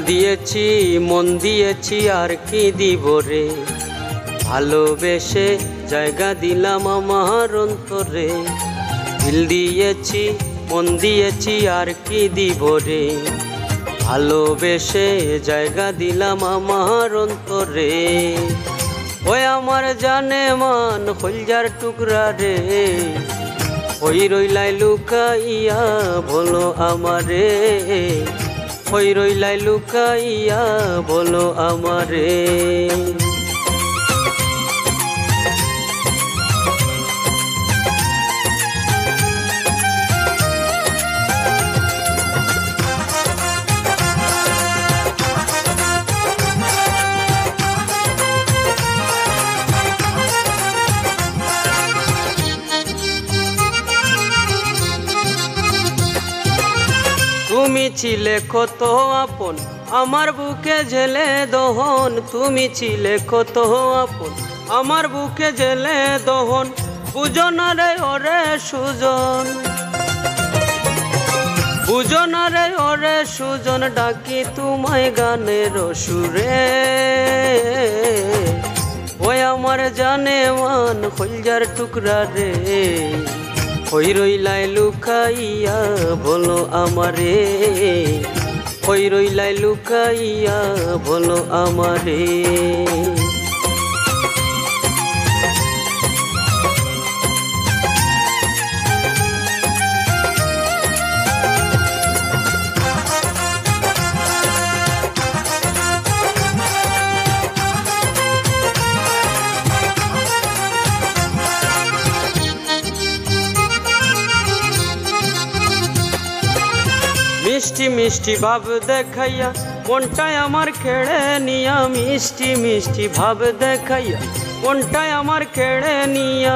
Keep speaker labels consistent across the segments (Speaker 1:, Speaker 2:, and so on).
Speaker 1: দিয়েছি মন দিয়েছি আর কি দিব রে, ভালোবেসে জায়গা দিলাম আমার অন্তরে। দিল দিয়েছি মন দিয়েছি আর কি দিব রে, ভালোবেসে জায়গা দিলাম আমার অন্তরে। ওই আমার জানে মান কলজার টুকরা রে, ওই রইলাই লুকাইয়া বলো আমারে, ওই রইলাই লুকাইয়া বলো আমারে। তুমি ছিলে কত আপন আমার বুকে জেলে দহন, তুমি ছিলে কত আপন আমার বুকে জেলে দহন। বুঝো না রে ওরে সুজন, বুঝো না রে ওরে সুজন, ডাকি তোমায় গানের সুরে। ওই আমার জানে মান কলজার টুকরা রে, ওই রইলাই লুকাইয়া বলো আমারে, ওই রইলাই লুকাইয়া বলো আমারে। মিষ্টি মিষ্টি ভাব দেখাইয়া মনটাই আমার কেড়ে নিয়া, মিষ্টি মিষ্টি ভাব দেখাইয়া মনটাই আমার কেড়ে নিয়া,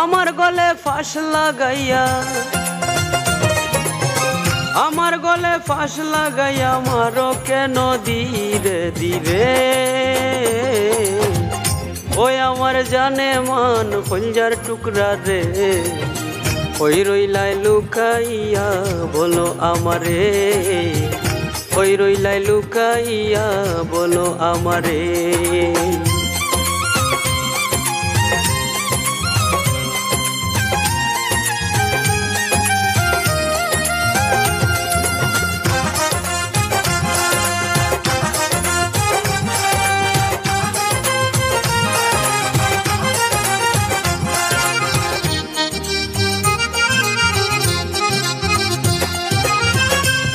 Speaker 1: আমার গলে ফাঁস লাগাইয়া, আমার গলে ফাঁস লাগাইয়া মারো কেন ধীরে ধীরে। ওই আমার জানে মান কলজার টুকরা রে, ওই রইলাই লুকাইয়া বলো আমারে, ওই রইলাই লুকাইয়া বলো আমারে।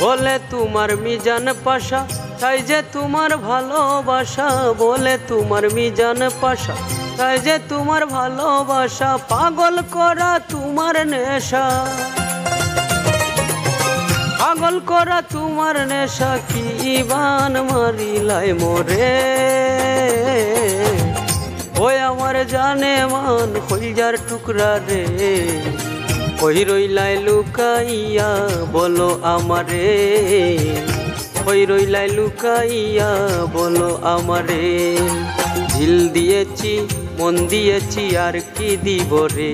Speaker 1: বলে তোমার মিজান পাশা তাই যে তোমার ভালোবাসা, বলে তোমার মিজান পাশা তাই যে তোমার ভালোবাসা, পাগল করা তোমার নেশা, পাগল করা তোমার নেশা, কি বান মারিলাই মোরে। ওই আমার জানে মান কলজার টুকরা রে, ওই রইলাই লুকাইয়া বলো আমারে, ওই রইলাই লুকাইয়া বলো আমারে। দিল দিয়েছি মন দিয়েছি আর কি দিব রে,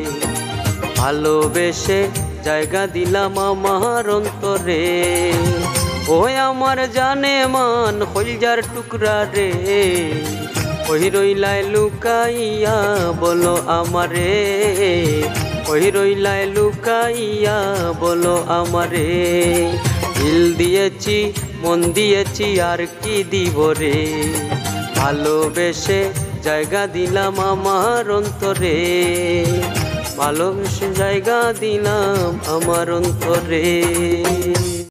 Speaker 1: ভালোবেসে জায়গা দিলাম আমার অন্তরে। ওই আমার জানে মান কলজার টুকরা রে, ওই রইলাই লুকাইয়া বলো আমারে, ওই রইলাই লুকাইয়া বলো আমারে। দিল দিয়েছি মন দিয়েছি আর কি দিব রে, ভালোবেসে জায়গা দিলাম আমার অন্তরে, ভালোবেসে জায়গা দিলাম আমার অন্তরে।